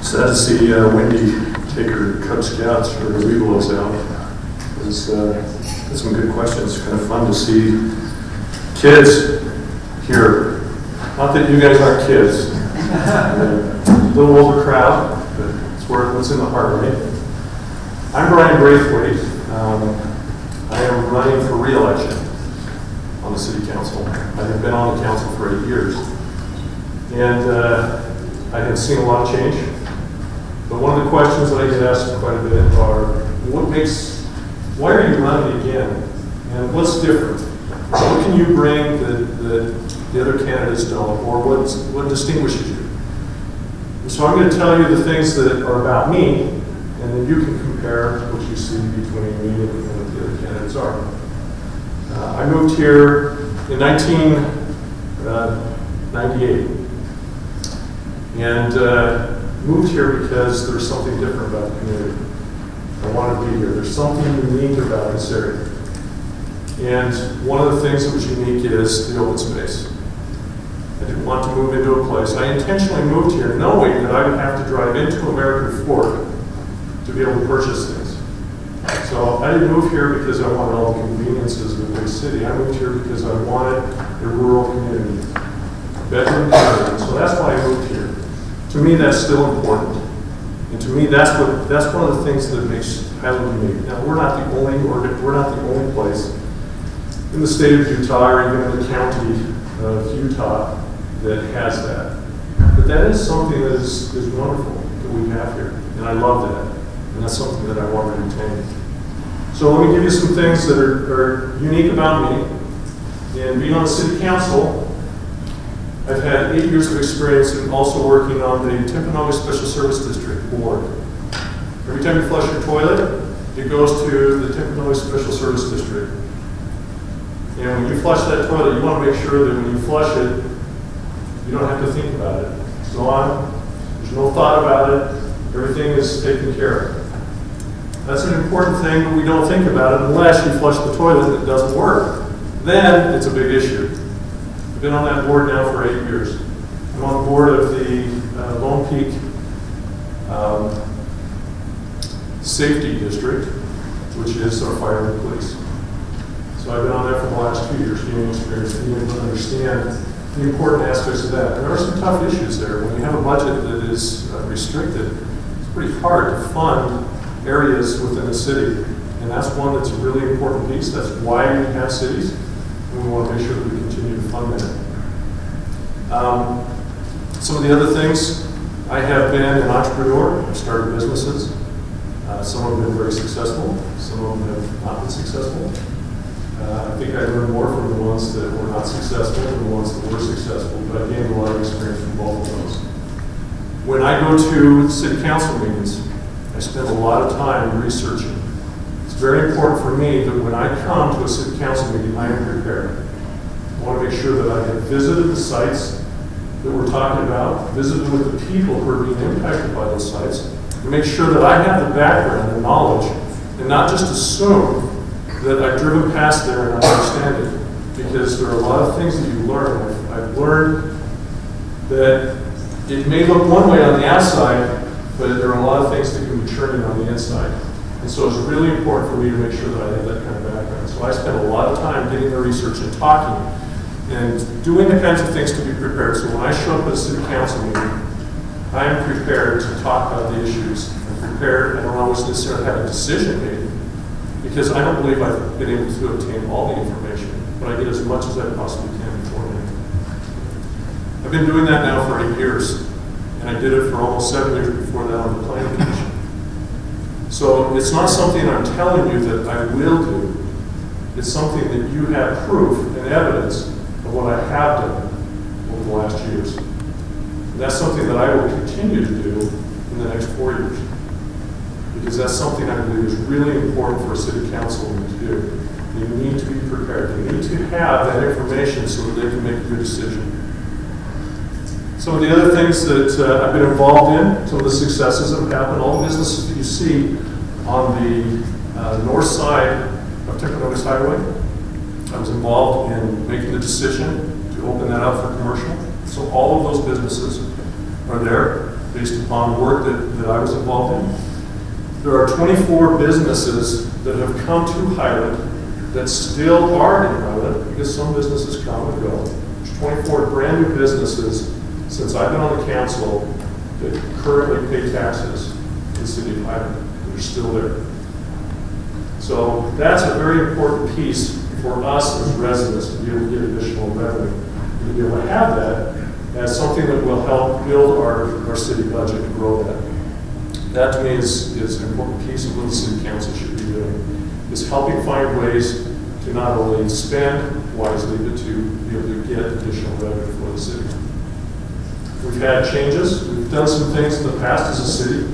Sad to see Wendy take her Cub Scouts or her Weebles out. It's had some good questions. It's kind of fun to see kids here. Not that you guys aren't kids. A little older crowd, but it's what's in the heart, right? I'm Braithwaite. I am running for re-election on the City Council. I have been on the council for 8 years. And I have seen a lot of change. But one of the questions that I get asked quite a bit are, why are you running again? And what's different? What can you bring that the other candidates don't? Or what distinguishes you? And so I'm going to tell you the things that are about me, and then you can compare what you see between me and what the other candidates are. I moved here in 1998. And moved here because there's something different about the community. I want to be here. There's something unique about this area. And one of the things that was unique is the open space. I didn't want to move into a place. I intentionally moved here knowing that I would have to drive into American Fork to be able to purchase things. So I didn't move here because I wanted all the conveniences of a big city. I moved here because I wanted a rural community, a bedroom community. So that's why I moved here. To me, that's still important, and to me, that's one of the things that makes Highland unique. Now, we're not the only place in the state of Utah, or even in the county of Utah, that has that. But that is something that is wonderful that we have here, and I love that, and that's something that I want to retain. So let me give you some things that are unique about me. And being on the City Council, I've had 8 years of experience in also working on the Timpanogos Special Service District Board. Every time you flush your toilet, it goes to the Timpanogos Special Service District. And when you flush that toilet, you want to make sure that when you flush it, you don't have to think about it. It's gone. There's no thought about it. Everything is taken care of. That's an important thing, but we don't think about it unless you flush the toilet and it doesn't work. Then it's a big issue. I've been on that board now for 8 years. I'm on the board of the Lone Peak Safety District, which is our fire and police. So I've been on that for the last 2 years, gaining experience and being able to understand the important aspects of that. And there are some tough issues there. When you have a budget that is restricted, it's pretty hard to fund areas within the city. And that's one that's a really important piece. That's why we have cities. And we want to make sure that we continue to fund that. Some of the other things, I have been an entrepreneur. I've started businesses. Some have been very successful. Some of them have not been successful. I think I learned more from the ones that were not successful than the ones that were successful, but I gained a lot of experience from both of those. When I go to city council meetings, I spend a lot of time researching. It's very important for me that when I come to a city council meeting, I am prepared. I want to make sure that I have visited the sites that we're talking about, visited with the people who are being impacted by those sites, and make sure that I have the background and knowledge, and not just assume that I've driven past there and understand it. Because there are a lot of things that you learn. I've learned that it may look one way on the outside, but there are a lot of things that can be churning on the inside. And so it's really important for me to make sure that I have that kind of background. So I spend a lot of time getting the research and talking and doing the kinds of things to be prepared. So when I show up at a city council meeting, I am prepared to talk about the issues. I'm prepared. I don't always necessarily have a decision made because I don't believe I've been able to obtain all the information, but I get as much as I possibly can beforehand. I've been doing that now for 8 years. And I did it for almost 7 years before that on the planning commission. So it's not something I'm telling you that I will do. It's something that you have proof and evidence of what I have done over the last years. And that's something that I will continue to do in the next 4 years. Because that's something I believe is really important for a city councilman to do. They need to be prepared. They need to have that information so that they can make a good decision. Some of the other things that I've been involved in, some of the successes that have happened, all the businesses that you see on the north side of Timpanogos Highway, I was involved in making the decision to open that up for commercial. So all of those businesses are there. based upon the work that I was involved in. There are 24 businesses that have come to Highland that still are in Highland, because some businesses come and go. There's 24 brand new businesses since I've been on the council that currently pay taxes in the city of Highland. They're still there. So that's a very important piece for us as residents to be able to get additional revenue. To be able to have that as something that will help build our city budget and grow that. That to me is an important piece of what the city council should be doing, is helping find ways to not only spend wisely, but to be able to get additional revenue for the city. We've had changes. We've done some things in the past as a city.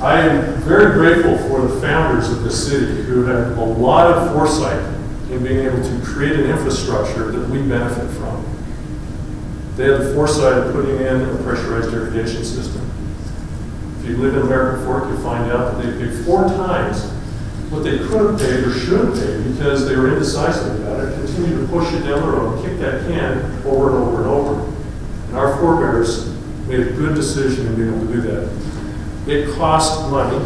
I am very grateful for the founders of this city who had a lot of foresight in being able to create an infrastructure that we benefit from. They had the foresight of putting in a pressurized irrigation system. If you live in American Fork, you'll find out that they paid 4 times what they could have paid or should have paid because they were indecisive about it, continued to push it down the road, kick that can over and over and over. And our forebears made a good decision in being able to do that. It cost money.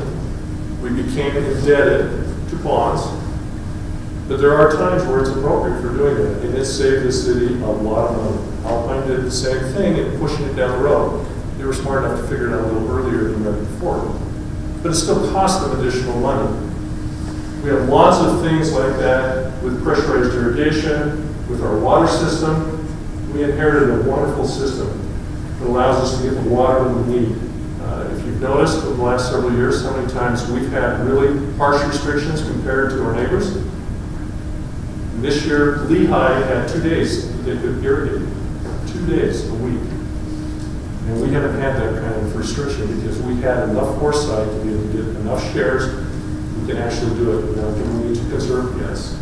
We became indebted to bonds. But there are times where it's appropriate for doing that, and it saved the city a lot of money. Alpine did the same thing in pushing it down the road. They were smart enough to figure it out a little earlier than ever before. But it still cost them additional money. We have lots of things like that with pressurized irrigation, with our water system. We inherited a wonderful system that allows us to get the water that we need. If you've noticed over the last several years how many times we've had really harsh restrictions compared to our neighbors. And this year, Lehigh had 2 days that they could irrigate. 2 days a week. And we haven't had that kind of restriction because we had enough foresight to be able to get enough shares. We can actually do it without giving we need to conserve, yes.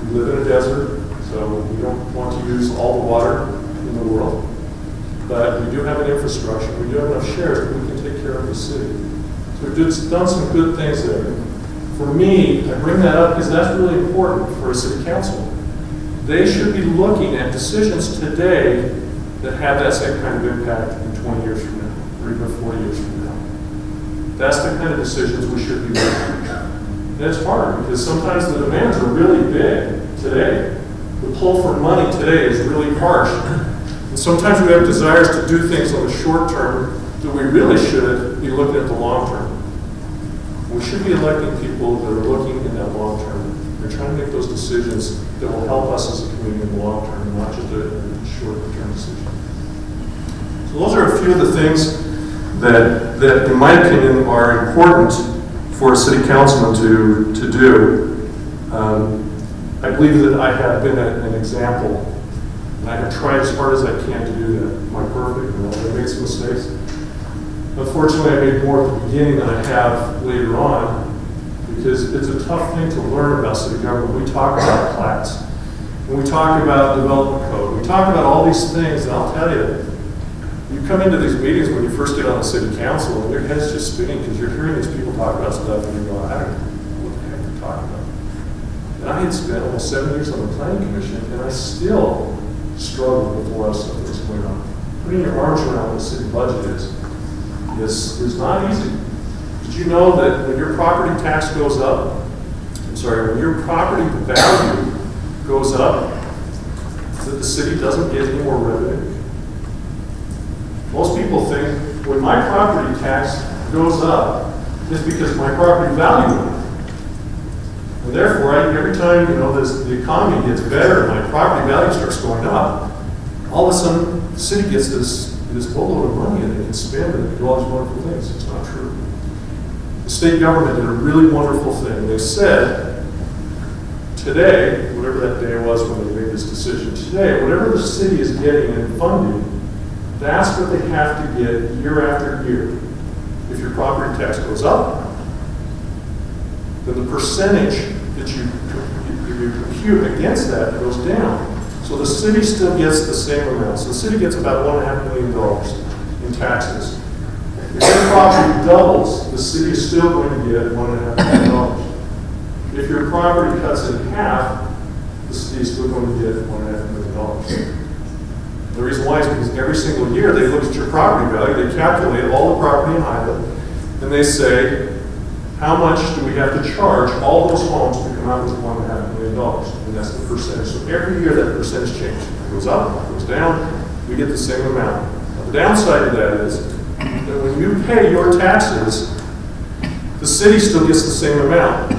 We live in a desert, so we don't want to use all the water in the world. But we do have an infrastructure, we do have enough shares that we can take care of the city. So we've done some good things there. For me, I bring that up because that's really important for a city council. They should be looking at decisions today that have that same kind of impact in 20 years from now, or even 40 years from now. That's the kind of decisions we should be making. And it's hard because sometimes the demands are really big today. The pull for money today is really harsh. And sometimes we have desires to do things on the short term that we really should be looking at the long term. We should be electing people that are looking in that long term. They're trying to make those decisions that will help us as a community in the long term, not just a short-term decision. So those are a few of the things that in my opinion, are important for a city councilman to do. I believe that I have been an example, and I have tried as hard as I can to do that. Am I perfect? No, I made some mistakes. Unfortunately, I made more at the beginning than I have later on, because it's a tough thing to learn about city government. We talk about plats, and we talk about development code. We talk about all these things, and I'll tell you, you come into these meetings when you first get on the city council, and your head's just spinning because you're hearing these people talk about stuff, and you go, I don't know what the heck they're talking about. And I had spent almost 7 years on the planning commission, and I still struggle with a lot of stuff that's going on. Putting your arms around what the city budget is not easy. Did you know that when your property tax goes up, when your property value goes up, that the city doesn't get any more revenue? Most people think when my property tax goes up, it's because my property value went up. And therefore, every time the economy gets better and my property value starts going up, all of a sudden the city gets this boatload of money and they can spend it and do all these wonderful things. It's not true. The state government did a really wonderful thing. They said, today, whatever that day was when they made this decision, today, whatever the city is getting in funding, that's what they have to get year after year. If your property tax goes up, then the percentage that you compute against that goes down. So the city still gets the same amount. So the city gets about $1.5 million in taxes. If your property doubles, the city is still going to get $1.5 million. If your property cuts in half, the city is still going to get $1.5 million. The reason why is because every single year they look at your property value, they calculate all the property in Highland, and they say, how much do we have to charge all those homes to come out with $1.5 million? And that's the percentage. So every year that percentage changes. It goes up, it goes down, we get the same amount. Now, the downside of that is that when you pay your taxes, the city still gets the same amount.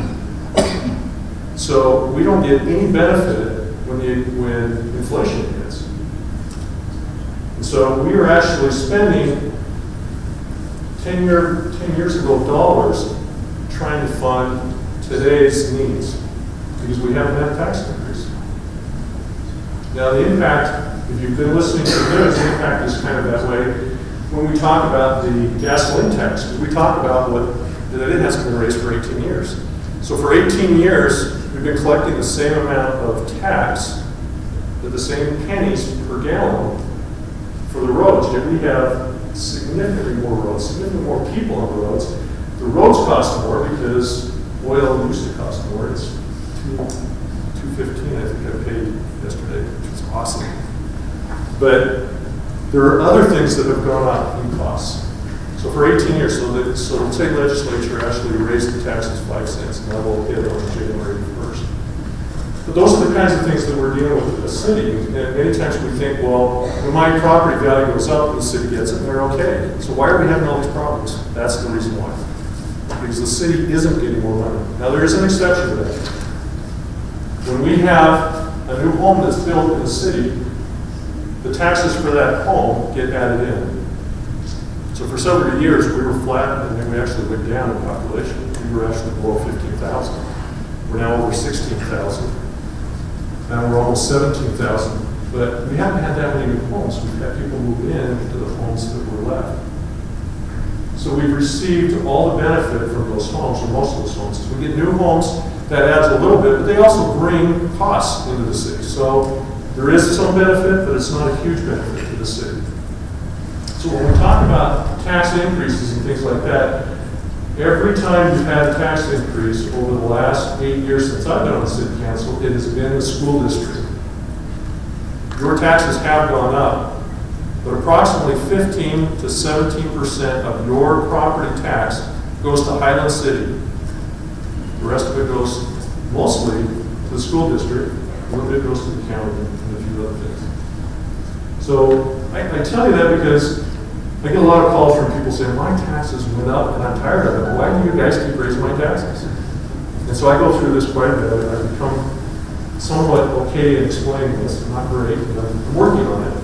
So we don't get any benefit when inflation hits. And so we are actually spending 10 years ago dollars trying to fund today's needs because we haven't had a tax increase. Now the impact, if you've been listening to the news, the impact is kind of that way when we talk about the gasoline tax, because we talk about that it hasn't been raised for 18 years. So for 18 years, we've been collecting the same amount of tax, at the same pennies per gallon for the roads, yet we have significantly more roads, significantly more people on the roads. The roads cost more because oil used to cost more. It's $2.15, I think I paid yesterday, which is awesome. But there are other things that have gone up in costs. So for 18 years, so the state legislature actually raised the taxes 5 cents, and that will hit on January 1st. But those are the kinds of things that we're dealing with in the city. And many times we think, well, when my property value goes up and the city gets it, they're okay. So why are we having all these problems? That's the reason why. Because the city isn't getting more money. Now there is an exception to that. When we have a new home that's built in the city, the taxes for that home get added in. So for several years we were flat and then we actually went down in population. We were actually below 15,000. We're now over 16,000. Now we're almost 17,000. But we haven't had that many new homes. We've had people move in to the homes that were left. So we've received all the benefit from those homes, or most of those homes. So we get new homes, that adds a little bit, but they also bring costs into the city. So there is some benefit, but it's not a huge benefit to the city. So when we talk about tax increases and things like that, every time you've had a tax increase over the last 8 years since I've been on the city council, it has been the school district. Your taxes have gone up, but approximately 15 to 17% of your property tax goes to Highland City. The rest of it goes mostly to the school district, a little bit goes to the county, and a few other things. So I tell you that because I get a lot of calls from people saying, my taxes went up and I'm tired of it. Why do you guys keep raising my taxes? And so I go through this quite a bit. I've become somewhat okay in explaining this. I'm not great, but I'm working on it.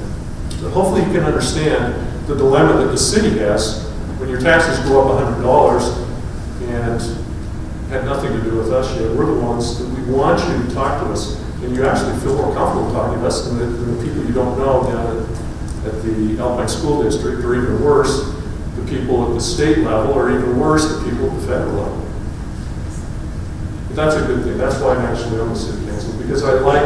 But hopefully you can understand the dilemma that the city has when your taxes go up $100 and had nothing to do with us yet. We're the ones that we want you to talk to us, and you actually feel more comfortable talking to us than the people you don't know down at the Alpine School District, or even worse, the people at the state level, or even worse, the people at the federal level. But that's a good thing. That's why I'm actually on the city council, because I like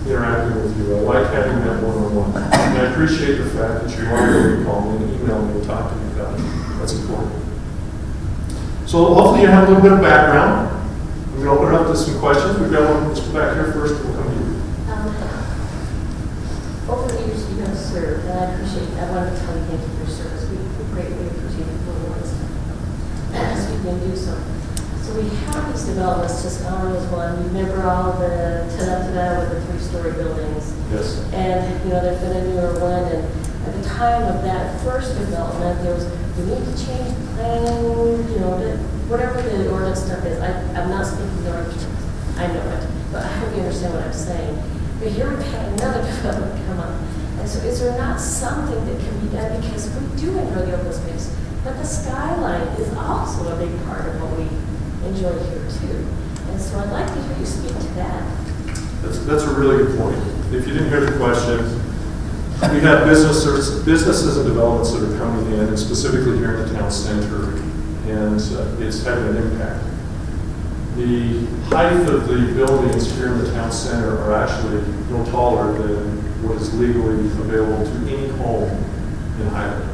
interacting with you. I like having that one-on-one. And I appreciate the fact that you are willing to call me and email me and talk to me about it. That's important. So hopefully you have a little bit of background. I'm going to open it up to some questions. We've got one. Let's go back here first and we'll come to you. Over the years you have served, and I appreciate that. I want to tell you thank you for your service. We greatly appreciate it for what ask you can do so. So we have these developments, just was one. You remember all the with the 3-story buildings? Yes. And there's been a newer one, and at the time of that first development, there was we need to change the plan, whatever the ordinance stuff is. I'm not speaking the ordinance. I know it, but I hope you understand what I'm saying. But here we've had another development come up. And so is there not something that can be done? Because we do enjoy the open space, but the skyline is also a big part of what we enjoy here too. And so I'd like to hear you speak to that. That's a really good point. If you didn't hear the question, we have businesses and developments that are coming in, and specifically here in the town center, and it's having an impact. The height of the buildings here in the town center are actually no taller than what is legally available to any home in Highland.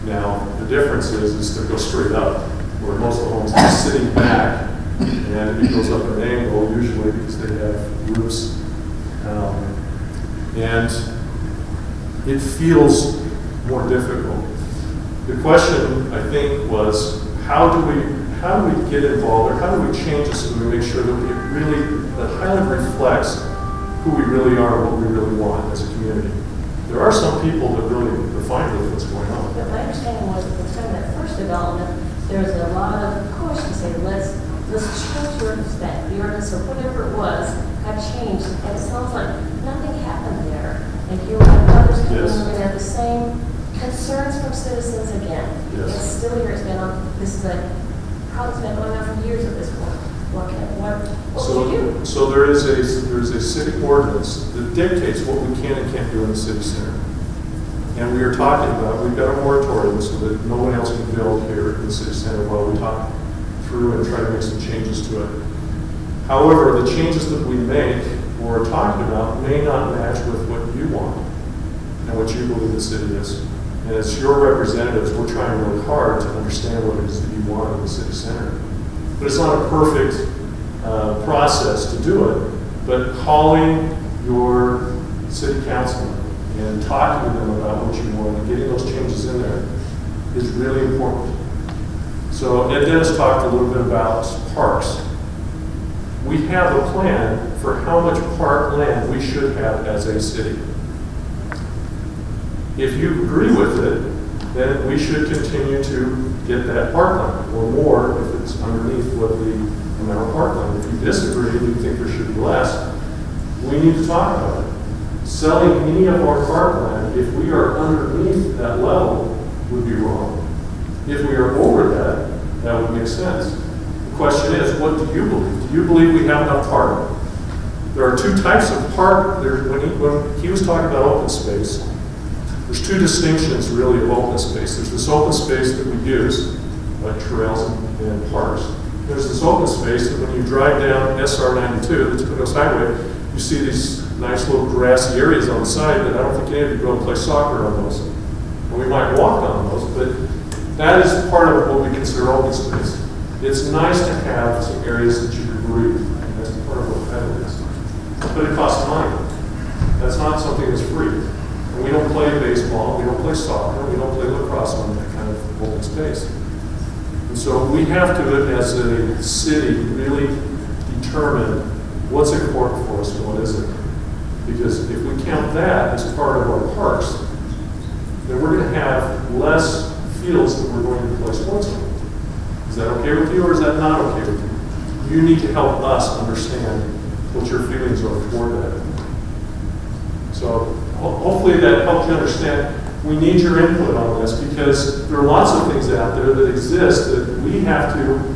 Now, the difference is to go straight up, where most of the homes are sitting back, and it goes up at an angle, usually because they have roofs. And it feels more difficult. The question, I think, was how do we get involved, or how do we change it so that we make sure that that Highland reflects who we really are and what we really want as a community. There are some people that really define what's going on. But my understanding was at the time of that first development, there was a lot of push to say, let's change the ordinance or whatever it was, got changed. And it sounds like nothing happened there. And here we have others coming, Yes. we're going to have the same concerns from citizens again. Yes. It's still here, it's been on, this is a problem's been going on for years at this point. What would you do? So there is a city ordinance that dictates what we can and can't do in the city center. And we are talking about, we've got a moratorium so that no one else can build here in the city center while we talk through and try to make some changes to it. However, the changes that we make or are talking about may not match with what you want and what you believe the city is. And as your representatives, we're trying really hard to understand what it is that you want in the city center. But it's not a perfect process to do it, but calling your city councilman and talking to them about what you want and getting those changes in there is really important. So Ed Dennis talked a little bit about parks. We have a plan for how much park land we should have as a city. If you agree with it, then we should continue to get that parkland, or more if it's underneath what the amount of parkland. If you disagree and you think there should be less, we need to talk about it. Selling any of our parkland, if we are underneath that level, would be wrong. If we are over that, that would make sense. The question is, what do you believe? Do you believe we have enough park? There are two types of park. When he was talking about open space, there's two distinctions really of open space. There's this open space that we use, like trails and parks. There's this open space that when you drive down SR 92, the Toledo Highway, you see these nice little grassy areas on the side that I don't think any of you go and play soccer on those. And we might walk on those, but that is part of what we consider open space. It's nice to have some areas that you can breathe, and that's part of what that is. But it costs money. That's not something that's free. And we don't play baseball, we don't play soccer, we don't play lacrosse on that kind of open space. And so we have to, as a city, really determine what's important for us and what isn't. Because if we count that as part of our parks, then we're going to have less fields that we're going to play sports on. Is that okay with you, or is that not okay with you? You need to help us understand what your feelings are toward that. So hopefully that helps you understand. We need your input on this because there are lots of things out there that exist that we have to.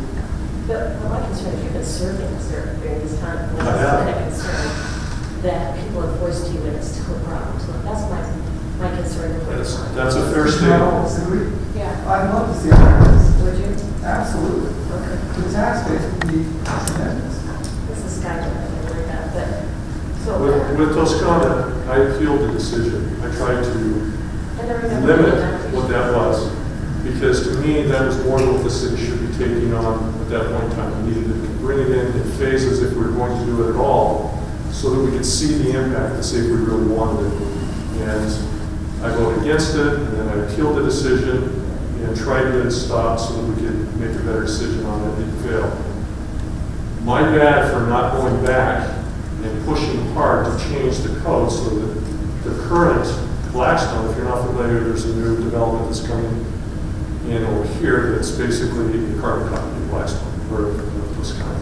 But my concern is you've been serving us during this time. And I have. been a concern that people have voiced to you and it's still a problem. So that's my concern. That's a fair statement. Yeah. I'd love to see awareness. Would you? Absolutely. Okay. The tax base would be tremendous. This is Skype, I think, like that. But so With Toscana, I appealed the decision. I tried to I never remember limit what that was. Because to me, that was more than what the city should be taking on at that point in time. We needed to bring it in phases if we were going to do it at all, so that we could see the impact and see if we really wanted it. And I voted against it, and then I appealed the decision and tried to get it stopped so that we could make a better decision on it. It failed. My bad for not going back and pushing hard to change the code so that the current Blackstone, if you're not familiar, there's a new development that's coming in over here that's basically a carbon copy of Blackstone, or of this kind.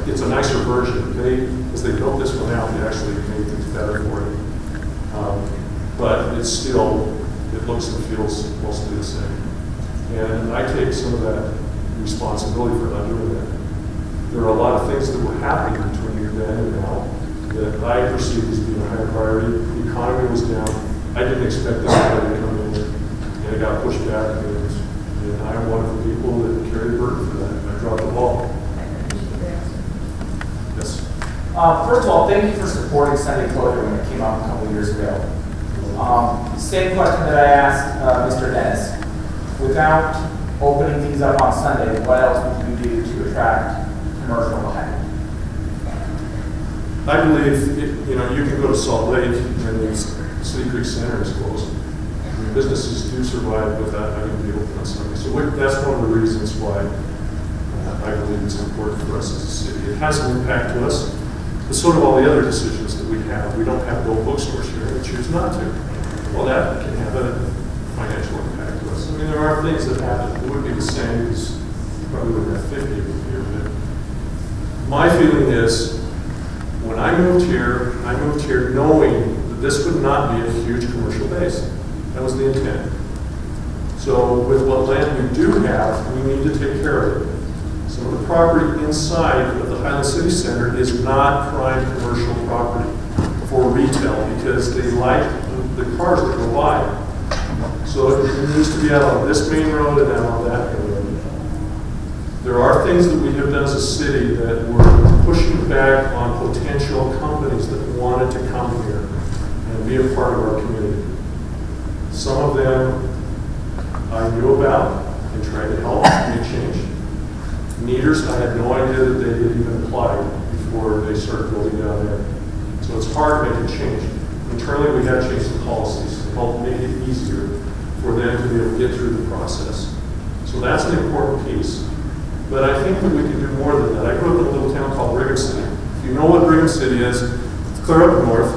It's a nicer version. As they built this one out, they actually made things better for it. But it's still, it looks and feels mostly the same. And I take some of that responsibility for not doing that. There are a lot of things that were happening between then and now that I perceived as being a higher priority. The economy was down. I didn't expect this to come in, and it got pushed back. And I'm one of the people that carried the burden for that. I dropped the ball. Yes. First of all, thank you for supporting Sunday closure when it came out a couple of years ago. Same question that I asked Mr. Dennis. Without opening things up on Sunday, what else would you do to attract commercial behind? I believe, you can go to Salt Lake, and City Creek Center is closed. I mean, businesses do survive without having to be open on Sunday. So that's one of the reasons why I believe it's important for us as a city. It has an impact to us, but so do all the other decisions that we have. We don't have no bookstores here, we choose not to. Well, that can have a financial impact to us. I mean, there are things that happen. It would be the same because you probably wouldn't have 50 of them here. But my feeling is, when I moved here knowing that this would not be a huge commercial base. That was the intent. So with what land we do have, we need to take care of it. Some of the property inside of the Highland City Center is not prime commercial property for retail because they like the cars that go by. So it needs to be out on this main road and out on that main road. There are things that we have done as a city that we're pushing back on potential companies that wanted to come here and be a part of our community. Some of them I knew about and tried to help make change. Meters, I had no idea that they had even applied before they started building down there. So it's hard to make a change. Internally, we had to change the policies to help make it easier for them to be able to get through the process. So that's an important piece. But I think that we can do more than that. I grew up in a little town called Brigham City. If you know what Brigham City is, it's clear up north.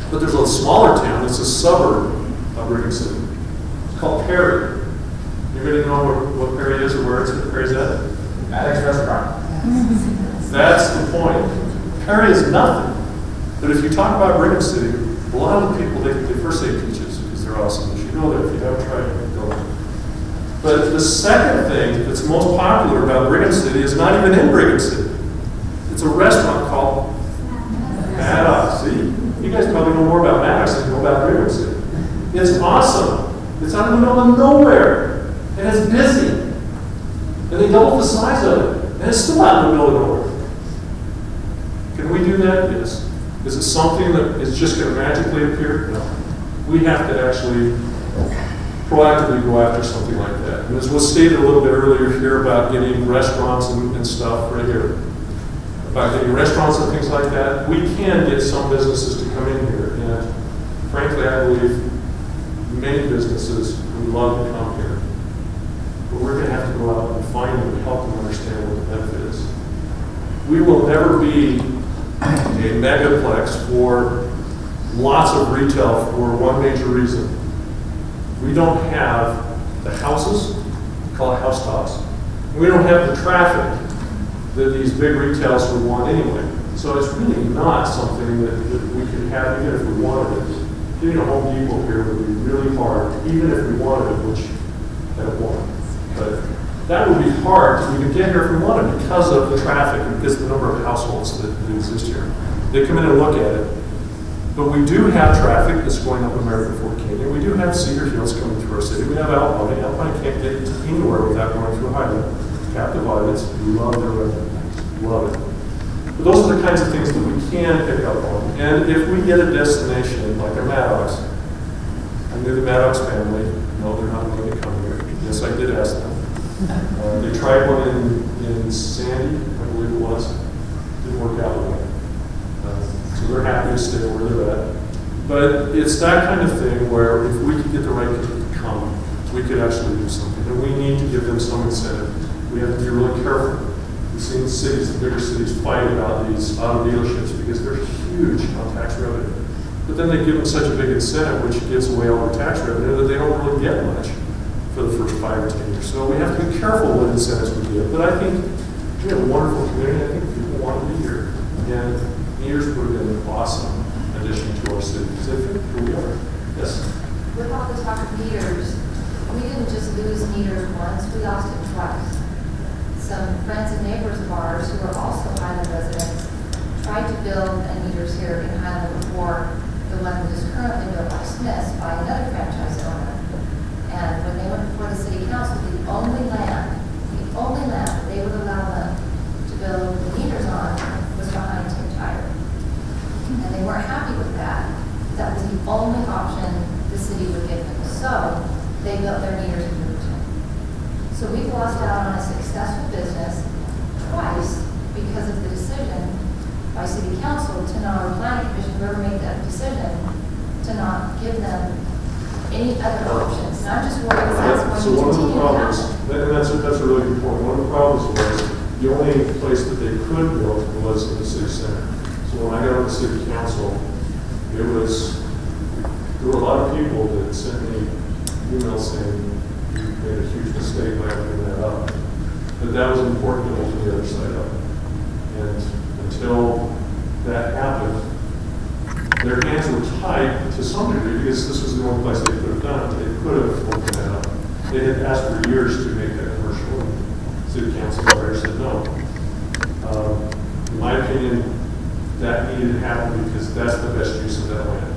But there's a smaller town, it's a suburb of Brigham City. It's called Perry. Anybody know what Perry is or where Perry's at? Maddox Restaurant. That's the point. Perry is nothing. But if you talk about Brigham City, a lot of the people, they first say peaches because they're awesome. You should go there if you haven't tried it, go. But the second thing that's most popular about Brigham City is not even in Brigham City. It's a restaurant called Maddox. See? You guys probably know more about Maddox than you know about Brigham City. It's awesome. It's out in the middle of nowhere. And it's busy. And they doubled the size of it. And it's still out in the middle of nowhere. Can we do that? Yes. Is it something that is just going to magically appear? No. We have to actually proactively go after something like that. And as was stated a little bit earlier here about getting restaurants and stuff right here, about getting restaurants and things like that, we can get some businesses to come in here. And frankly, I believe many businesses would love to come here. But we're going to have to go out and find them and help them understand what the benefit is. We will never be a megaplex for lots of retail for one major reason. We don't have the houses, we call it housetops. We don't have the traffic that these big retailers would want anyway. So it's really not something that we could have even if we wanted it. Getting a Home Depot here would be really hard, even if we wanted it, which I don't want. But that would be hard. We could get here if we wanted because of the traffic and because of the number of households that exist here. They come in and look at it. But we do have traffic that's going up American Fork Canyon. We do have Cedar Hills coming through our city. We have Alpine. Alpine can't get anywhere without going through a highway. Captive audience, we love their revenue. Love it. But those are the kinds of things that we can pick up on. And if we get a destination like a Maddox, I knew the Maddox family. No, they're not going to come here. Yes, I did ask them. They tried one in Sandy, I believe it was. Didn't work out well. So they're happy to stay where they're at. But it's that kind of thing where if we could get the right people to come, we could actually do something. And we need to give them some incentive. We have to be really careful. We've seen cities, the bigger cities, fight about these auto dealerships because they're huge on tax revenue. But then they give them such a big incentive, which gives away all their tax revenue, that they don't really get much for the first 5 or 10 years. So we have to be careful what incentives we give. But I think we have a wonderful community. I think people want to be here. And meters would have been an awesome addition to our city because they fit who we are. Yes? With all the talk of meters, we didn't just lose meters once, we lost it twice. Some friends and neighbors of ours who are also Highland residents tried to build meters here in Highland before the one that is currently built by Smith's by another franchise owner. And when they went before the city council, the only land that they would allow them to build the meters on was behind Tim Tire. And they weren't happy with that. That was the only option the city would give them. So they built their meters in Newton. So we've lost out on a successful business twice because of the decision by city council to not, or planning commission, whoever made that decision, to not give them any other options. And I'm just worried that's So going to one of the continue to problems, happen. and that's a really good point. One of the problems was the only place that they could build was in the city center. So when I got on the city council, there were a lot of people that sent me emails saying you made a huge mistake by opening that up. But that was important to open the other side up. And until that happened, their hands were tied to some degree because this was the only place they could have done it. They could have opened that up. They had asked for years to make that commercial, and city council lawyer said no. In my opinion, that needed to happen because that's the best use of that land.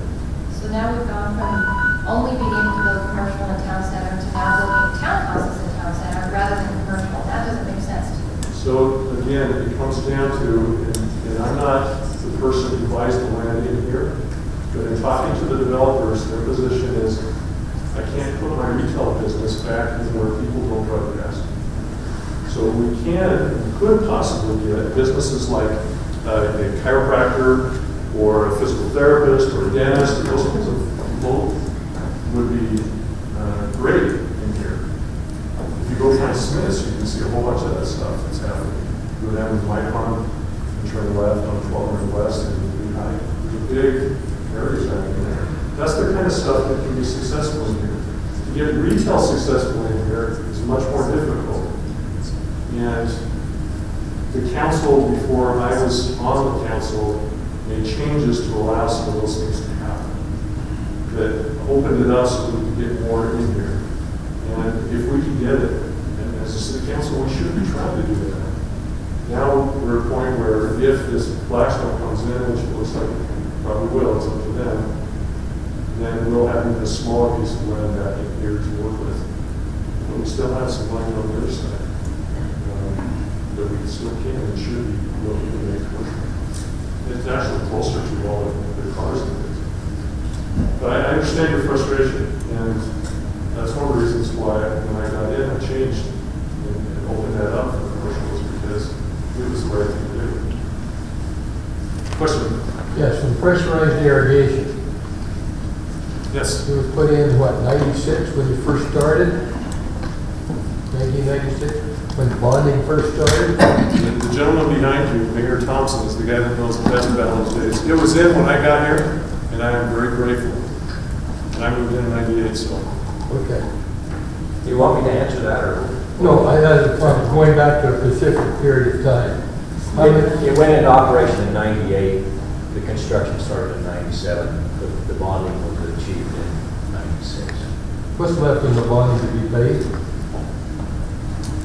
So now we've gone from only beginning to build commercial in town center to now building townhouses in town center rather than commercial. That doesn't make sense to me. So again, it comes down to, and I'm not the person who buys the land in here, but in talking to the developers, their position is, I can't put my retail business back in where people don't drive past. So we could possibly get businesses like a chiropractor or a physical therapist or a dentist, and those kinds of people would be great in here. If you go find Smith's, you can see a whole bunch of that stuff that's happening. You go down to Micron and turn left on 1200 West and Blue High. There's a big areas down in there. That's the kind of stuff that can be successful in here. To get retail successful in here is much more difficult. And the council, before I was on the council, made changes to allow some of those things to happen. That opened it up so we could get more in here. And if we can get it, and as a city council, we should be trying to do that. Now we're at a point where if this Blackstone comes in, which it looks like it probably will, it's up to them, then we'll have even a smaller piece of land back in here to work with. But we still have some land on the other side that we still can and should be looking to make commercial. It's actually closer to all of the cars and things. But I understand your frustration, and that's one of the reasons why when I got in, I changed and opened that up for commercials because it was the right thing to do. Question? Yes, from pressurized irrigation. Yes. It was put in, what, 96 when you first started? 1996, when bonding first started? The gentleman behind you, Mayor Thompson, is the guy that knows the best about those days. It was in when I got here, and I am very grateful. And I moved in 98, so. Okay. You want me to answer that, or? No, I had a problem going back to a specific period of time. It went into operation in 98. The construction started in 97. The bonding was achieved in 96. What's left in the bonding to be paid?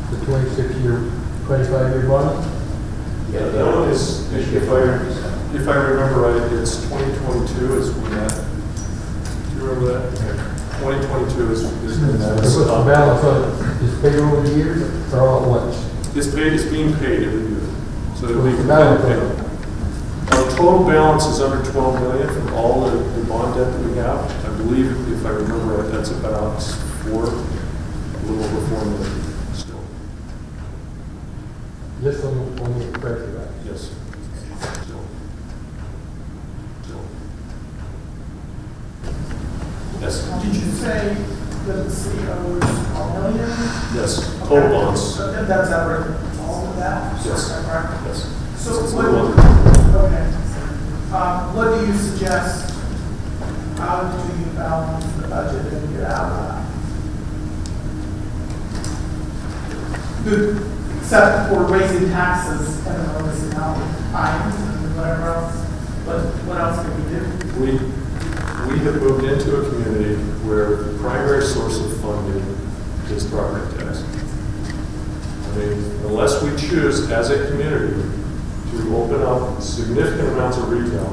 The 26-year, 25-year bond? Yeah, That one is, if I remember right, it's 2022 is when that, do you remember that? Okay. 2022 is when that What's is. the balance on it? Is paid over the years or all at once? It's paid, it's being paid every year. So it'll be What's the balance on paid. it? Our total balance is under 12 million from all the bond debt that we have. I believe, if I remember right, that's about a little over 4 million still. Just on the pressure right? Yes. Still. Yes. Did you say that the city owes $1 million? Yes. Total bonds. So that's outright all of that? Yes. Is that correct? Yes. So It's a what, little under. okay. What do you suggest? How do you balance the budget and get out of that? Except for raising taxes and an enormous amount of fines and whatever else. What else can we do? We have moved into a community where the primary source of funding is property tax. I mean, unless we choose as a community to open up significant amounts of retail,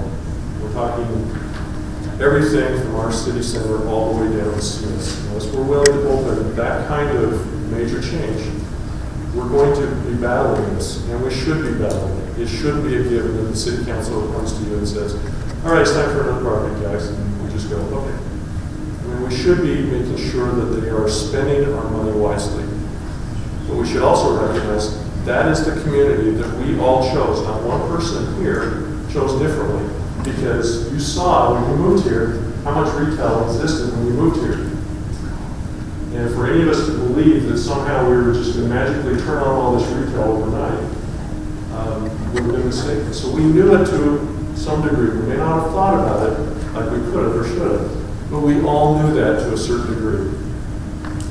we're talking everything from our city center all the way down to Smith's. Unless we're willing to open that kind of major change, we're going to be battling this, and we should be battling it. It shouldn't be a given that the city council comes to you and says, all right, it's time for another property tax, and we just go, okay. I mean, we should be making sure that they are spending our money wisely. But we should also recognize that is the community that we all chose. Not one person here chose differently, because you saw when you moved here, how much retail existed when we moved here. And for any of us to believe that somehow we were just going to magically turn on all this retail overnight would have been mistaken. So we knew it to some degree. We may not have thought about it like we could have or should have, but we all knew that to a certain degree.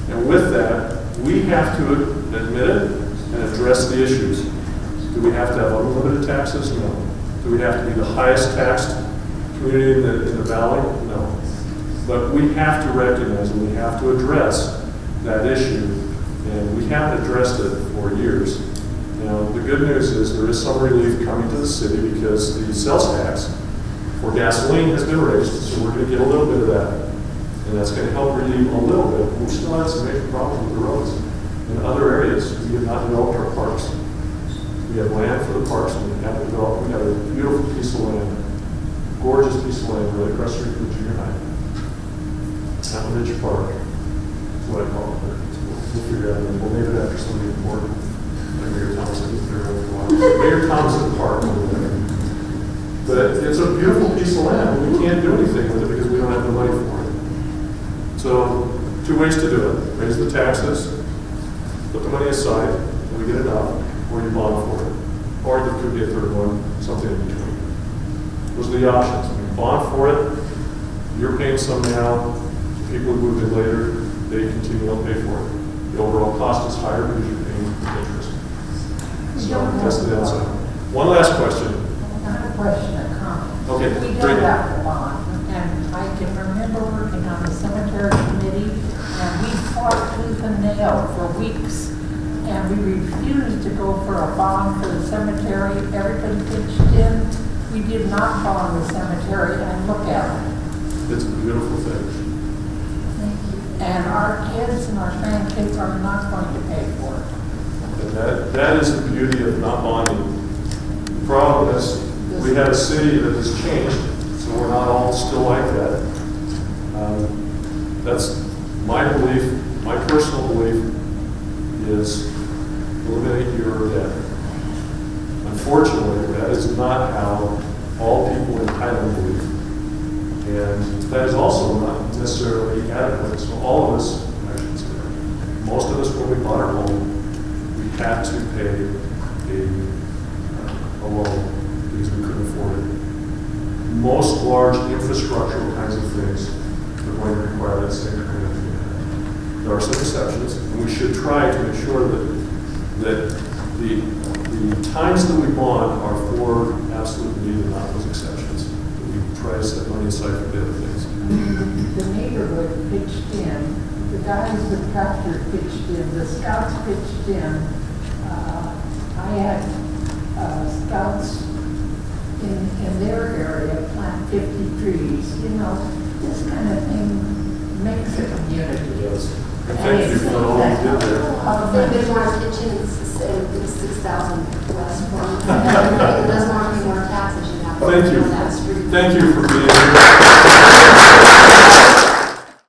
And with that, we have to admit it and address the issues. Do we have to have unlimited taxes? No. Do we have to be the highest taxed community in the valley? No. But we have to recognize and we have to address that issue, and we haven't addressed it for years. Now, the good news is there is some relief coming to the city because the sales tax for gasoline has been raised, so we're going to get a little bit of that. And that's going to help relieve a little bit. We still have some major problems with the roads. In other areas, we have not developed our parks. We have land for the parks, and we haven't developed. We have a beautiful piece of land, gorgeous piece of land right across the street from junior high. Mountain Ridge Park is what I call it. We'll figure it out. We'll name it after somebody important, like Mayor Thompson. Mayor Thompson Park over there. But it's a beautiful piece of land, but we can't do anything with it because we don't have the money for it. So, two ways to do it. Raise the taxes, put the money aside, and we get it out, or you bond for it. Or there could be a third one, something in between. Those are the options. You bond for it, you're paying some now, people who moved in later, they continue to pay for it. The overall cost is higher because you're paying interest. So that's the downside. One last question. Not a question, a comment. Okay, We great. don't have to bond, and I can remember working on the cemetery committee, and we fought tooth and nail for weeks, and we refused to go for a bond for the cemetery. Everybody pitched in. We did not bond the cemetery, and look at it. It's a beautiful thing. And our kids and our grandkids are not going to pay for it. And that is the beauty of not bonding. The problem is we have a city that has changed, so we're not all still like that. That's my belief, my personal belief is eliminate your debt. Unfortunately, that is not how all people in Thailand believe. And that is also not necessarily adequate. So all of us, I should say, most of us when we bought our home, we had to pay a loan because we couldn't afford it. Most large infrastructural kinds of things are going to require that same kind of thing. There are some exceptions, and we should try to make sure that the times that we bond are for absolute need and not those exceptions. We try to set money aside for the other things. The neighborhood pitched in, the guys with tractor pitched in, the scouts pitched in. I had scouts in their area plant 50 trees. You know, this kind of thing makes a community. Yes. And thank you for all you did there. They want to pitch in, it's 6,000 less for them. It doesn't want to pay more taxes, you have to. Thank you. On that street. Thank you for being here.